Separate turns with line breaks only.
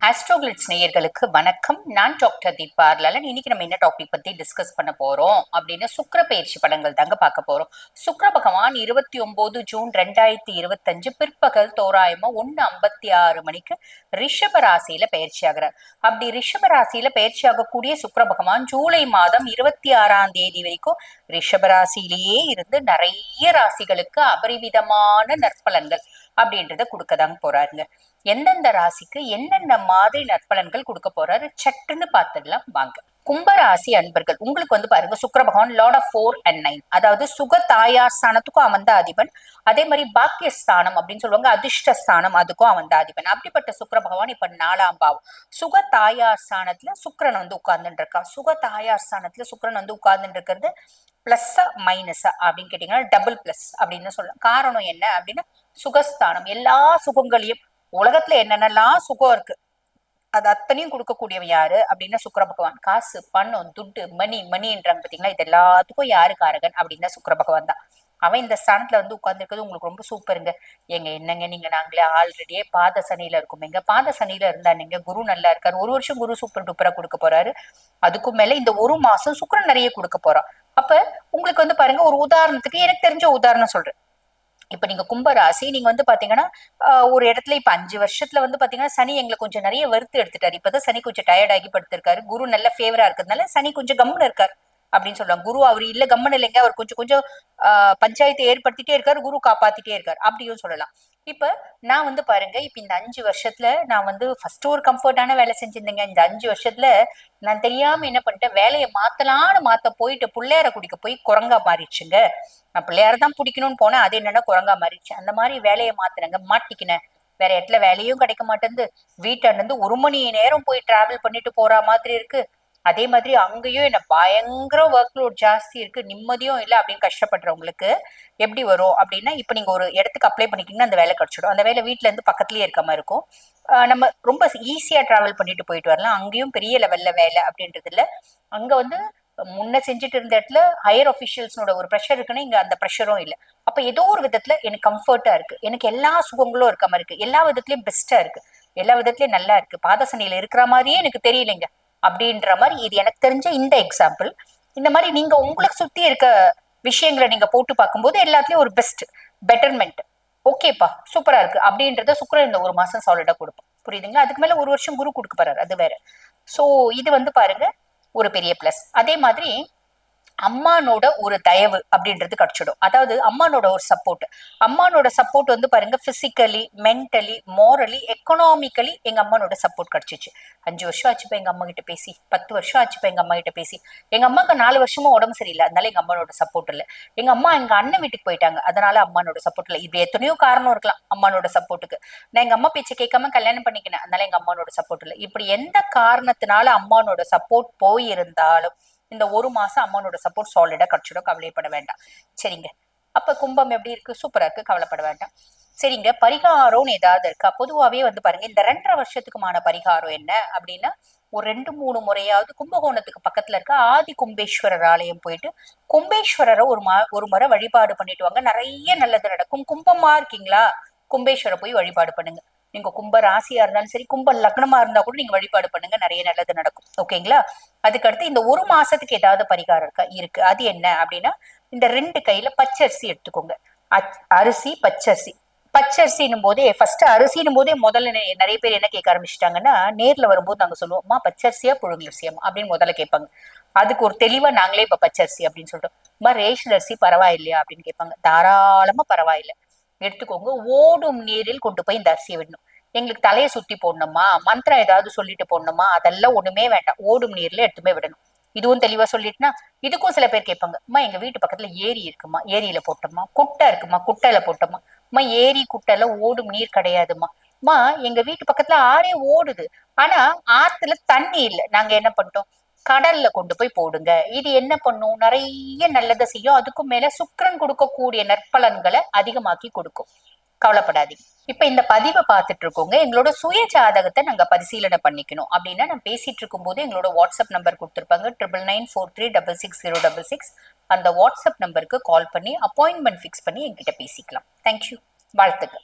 ஆஸ்ட்ரோகிளிட்ஸ் நேயர்களுக்கு வணக்கம். நான் டாக்டர் தீபா லலன். இன்னைக்கு நம்ம என்ன டாபிக் பத்தி டிஸ்கஸ் பண்ண போறோம் அப்படின்னு சுக்கிர பயிற்சி பலன்கள் தாங்க பார்க்க போறோம். சுக்கிர பகவான் 29 ஜூன் 2025 பிற்பகல் தோராயமா 1:56 ரிஷப ராசியில பயிற்சி ஆகிறார். அப்படி ரிஷப ராசியில பயிற்சி ஆகக்கூடிய சுக்கிர பகவான் ஜூலை மாதம் 26ஆம் தேதி வரைக்கும் ரிஷப ராசியிலேயே இருந்து நிறைய ராசிகளுக்கு அபரிவிதமான நற்பலன்கள் அப்படின்றத கொடுக்கதாங்க போறாருங்க. எந்தெந்த ராசிக்கு என்னென்ன மாதிரி நற்பலன்கள் கொடுக்க போறாரு சட்டுன்னு பார்த்துடலாம் வாங்க. கும்பராசி அன்பர்கள், உங்களுக்கு பாருங்க, சுக்கிர பகவான் லார்ட் ஆஃப் 4 and 9, அதாவது சுக தாயார் ஸ்தானத்துக்கும் அவன் தான் அதிபன். அதே மாதிரி பாக்கியஸ்தானம் அப்படின்னு சொல்லுவாங்க, அதிர்ஷ்டஸ்தானம், அதுக்கும் அவன் தான் அதிபன். அப்படிப்பட்ட சுக்கிர பகவான் இப்ப 4ஆம் பாவம் சுக தாயார் ஸ்தானத்துல சுக்கிரன் உட்கார்ந்துட்டு இருக்கா. சுக தாயார் ஸ்தானத்துல சுக்கிரன் உட்கார்ந்துட்டு இருக்கிறது பிளஸ்ஸா மைனஸா அப்படின்னு கேட்டீங்கன்னா டபுள் பிளஸ் அப்படின்னு சொல்லலாம். காரணம் என்ன அப்படின்னா, சுகஸ்தானம் எல்லா சுகங்களையும், உலகத்துல என்னென்னலாம் சுகம் இருக்கு அது அத்தனையும் கொடுக்கக்கூடியவன் யாரு அப்படின்னா சுக்கிர பகவான். காசு, பணம், துட்டு, மணின்றாங்க பாத்தீங்களா, இது எல்லாத்துக்கும் யாரு காரகன் அப்படின்னா சுக்கிர பகவான் தான். அவன் இந்த ஸ்தானத்துல உட்கார்ந்துருக்கிறது உங்களுக்கு ரொம்ப சூப்பருங்க. என்னங்க நீங்க நாங்களே ஆல்ரெடியே பாத சனியில இருக்கோம். பாத சனியில இருந்தா நீங்க குரு நல்லா இருக்காரு. ஒரு வருஷம் குரு சூப்பர் டூப்பரா கொடுக்க போறாரு. அதுக்கும் மேல இந்த ஒரு மாசம் சுக்கிரன் நிறைய கொடுக்க போறான். அப்ப உங்களுக்கு பாருங்க, ஒரு உதாரணத்துக்கு எனக்கு தெரிஞ்ச உதாரணம் சொல்றேன். இப்ப நீங்க கும்பராசி, நீங்க பாத்தீங்கன்னா ஒரு இடத்துல இப்ப 5 வருஷத்துல பாத்தீங்கன்னா சனி எங்களை கொஞ்சம் நிறைய வெறுத்து எடுத்துட்டாரு. இப்பதான் சனி கொஞ்சம் டயர்ட் ஆகி படுத்திருக்காரு. குரு நல்ல ஃபேவரா இருக்கிறதுனால சனி கொஞ்சம் கம்முன்னு இருக்காரு அப்படின்னு சொல்லுவாங்க. குரு அவர் இல்ல கம்முன்னு இல்லைங்க, அவர் கொஞ்சம் கொஞ்சம் பஞ்சாயத்தை ஏற்படுத்திட்டே இருக்காரு, குரு காப்பாத்திட்டே இருக்காரு அப்படியும் சொல்லலாம். இப்ப நான் பாருங்க, இப்ப இந்த 5 வருஷத்துல நான் ஃபர்ஸ்ட் ஒரு கம்ஃபர்டான வேலை செஞ்சிருந்தேங்க. இந்த 5 வருஷத்துல நான் தெரியாம என்ன பண்ணிட்டேன், வேலையை மாத்தலான்னு போயிட்டு பிள்ளையார குடிக்க போய் குரங்கா மாறிடுச்சுங்க. நான் பிள்ளையார தான் பிடிக்கணும்னு போனேன், அது என்னன்னா குரங்கா மாறிடுச்சு. அந்த மாதிரி வேலையை மாத்தினங்க, மாட்டிக்கினேன். வேற இடத்துல வேலையும் கிடைக்க மாட்டேங்குது. வீட்டாண்ட இருந்து 1 மணி நேரம் போய் டிராவல் பண்ணிட்டு போற மாதிரி இருக்கு. அதே மாதிரி அங்கேயும் என்ன பயங்கர ஒர்க் லோட் ஜாஸ்தி இருக்கு, நிம்மதியும் இல்லை அப்படின்னு கஷ்டப்படுறவங்களுக்கு எப்படி வரும் அப்படின்னா, இப்ப நீங்க ஒரு இடத்துக்கு அப்ளை பண்ணிக்கிங்கன்னா அந்த வேலை கிடைச்சிடும். அந்த வேலை வீட்டுல இருந்து பக்கத்துலயே இருக்க மாதிரி இருக்கும். நம்ம ரொம்ப ஈஸியா டிராவல் பண்ணிட்டு போயிட்டு வரலாம். அங்கேயும் பெரிய லெவல்ல வேலை அப்படின்றது இல்ல. அங்க முன்ன செஞ்சுட்டு இருந்த இடத்துல ஹையர் அபிஷியல்ஸ்னோட ஒரு ப்ரெஷர் இருக்குன்னா இங்க அந்த ப்ரெஷரும் இல்லை. அப்ப ஏதோ ஒரு விதத்துல எனக்கு கம்ஃபர்ட்டா இருக்கு, எனக்கு எல்லா சுகங்களும் இருக்க மாதிரி இருக்கு, எல்லா விதத்திலயும் பெஸ்டா இருக்கு, எல்லா விதத்திலயும் நல்லா இருக்கு, பாதசனியில இருக்கிற மாதிரியே எனக்கு தெரியலைங்க அப்படின்ற மாதிரி இது எனக்கு தெரிஞ்ச இந்த எக்ஸாம்பிள். இந்த மாதிரி நீங்க உங்களுக்கு சுத்தி இருக்க விஷயங்களை நீங்க போட்டு பார்க்கும்போது எல்லாத்துலயும் ஒரு பெஸ்ட் பெட்டர்மெண்ட், ஓகேப்பா சூப்பரா இருக்கு அப்படின்றத சுக்கிரன் இந்த ஒரு மாசம் சாலிடா கொடுப்போம். புரியுதுங்களா? அதுக்கு மேல ஒரு வருஷம் குரு கொடுக்க போறாரு, அது வேற. சோ இது பாருங்க ஒரு பெரிய பிளஸ். அதே மாதிரி அம்மானோட ஒரு தயவு அப்படின்றது கிடைச்சிடும். அதாவது அம்மானோட ஒரு சப்போர்ட், அம்மானோட சப்போர்ட் பாருங்க, பிசிக்கலி, மென்டலி, மோரலி, எக்கனாமிக்கலி எங்க அம்மானோட சப்போர்ட் கிடைச்சிச்சு. 5 வருஷம் ஆச்சுப்பா எங்க அம்மா கிட்ட பேசி, 10 வருஷம் ஆச்சுப்பா எங்க அம்மா கிட்ட பேசி. எங்க அம்மாக்கு 4 வருஷமா உடம்பு சரியில்லை, அதனால எங்க அம்மானோட சப்போர்ட் இல்லை. எங்க அம்மா எங்க அண்ணன் வீட்டுக்கு போயிட்டாங்க, அதனால அம்மானோட சப்போர்ட் இல்லை. இப்படி எத்தனையோ காரணம் இருக்கலாம் அம்மானோட சப்போர்ட்டுக்கு. நான் எங்க அம்மா பேச்சை கேட்காம கல்யாணம் பண்ணிக்கினேன், அதனால எங்க அம்மானோட சப்போர்ட் இல்லை. இப்படி எந்த காரணத்தினால அம்மானோட சப்போர்ட் போயிருந்தாலும் இந்த ஒரு மாசம் அம்மானோட சப்போர்ட் சாலிடா கிடைச்சிடும், கவலைப்பட வேண்டாம். சரிங்க. அப்ப கும்பம் எப்படி இருக்கு? சூப்பரா இருக்கு, கவலைப்பட வேண்டாம். சரிங்க. பரிகாரம்னு ஏதாவது இருக்கா? பொதுவாவே பாருங்க, இந்த 2.5 வருஷத்துக்குமான பரிகாரம் என்ன அப்படின்னா, ஒரு 2-3 முறையாவது கும்பகோணத்துக்கு பக்கத்துல இருக்க ஆதி கும்பேஸ்வரர் ஆலயம் போயிட்டு கும்பேஸ்வரரை ஒரு முறை வழிபாடு பண்ணிட்டு வாங்க, நிறைய நல்லது நடக்கும். கும்பமா இருக்கீங்களா, கும்பேஸ்வரை போய் வழிபாடு பண்ணுங்க. நீங்க கும்ப ராசியா இருந்தாலும் சரி, கும்ப லக்னமா இருந்தா கூட நீங்க வழிபாடு பண்ணுங்க, நிறைய நல்லது நடக்கும். ஓகேங்களா? அதுக்கடுத்து இந்த ஒரு மாசத்துக்கு ஏதாவது பரிகாரம் இருக்கு. அது என்ன அப்படின்னா, இந்த 2 கையில பச்சரிசி எடுத்துக்கோங்க. அரிசி, பச்சரிசி. பச்சரிசினும் போதே ஃபர்ஸ்ட் அரிசினும் போதே முதல்ல நிறைய பேர் என்ன கேட்க ஆரம்பிச்சிட்டாங்கன்னா, நேர்ல வரும்போது நாங்க சொல்லுவோம் பச்சரிசியா புழுங்கரிசியா அப்படின்னு முதல்ல கேட்பாங்க. அதுக்கு ஒரு தெளிவா நாங்களே இப்ப பச்சரிசி அப்படின்னு சொல்றோம். ரேஷன் அரிசி பரவாயில்லையா அப்படின்னு கேட்பாங்க. தாராளமா பரவாயில்லை, எடுத்துக்கோங்க. ஓடும் நீரில் கொண்டு போய் இந்த அரிசியை விடணும். எங்களுக்கு தலையை சுத்தி போடணுமா, மந்திரம் ஏதாவது சொல்லிட்டு போடணுமா, அதெல்லாம் ஒண்ணுமே வேண்டாம், ஓடும் நீர்ல எடுத்துமே விடணும். இதுவும் தெளிவா சொல்லிட்டுனா, இதுக்கும் சில பேர் கேட்பாங்க, எங்க வீட்டு பக்கத்துல ஏரி இருக்குமா, ஏரியில போட்டோமா, குட்டை இருக்குமா, குட்டையில போட்டோமா. ஏரி குட்டையில ஓடும் நீர் கிடையாதுமா. எங்க வீட்டு பக்கத்துல ஆறே ஓடுது, ஆனா ஆத்துல தண்ணி இல்ல, நாங்க என்ன பண்ணிட்டோம், கடல்ல கொண்டு போய் போடுங்க. இது என்ன பண்ணும், நிறைய நல்லதை செய்யும். அதுக்கும் மேல சுக்கிரன் கொடுக்கக்கூடிய நற்பலன்களை அதிகமாக்கி கொடுக்கும். கவலைப்படாதீங்க. இப்ப இந்த பதிவை பார்த்துட்டு இருக்கோங்க, எங்களோட சுய ஜாதகத்தை நாங்க பரிசீலனை பண்ணிக்கணும் அப்படின்னா, நான் பேசிட்டு இருக்கும் போது எங்களோட வாட்ஸ்அப் நம்பர் கொடுத்துருப்பாங்க, 9994366666. அந்த வாட்ஸ்அப் நம்பருக்கு கால் பண்ணி அப்பாயின்மெண்ட் ஃபிக்ஸ் பண்ணி என்கிட்ட பேசிக்கலாம். தேங்க்யூ. வாழ்த்துக்கள்.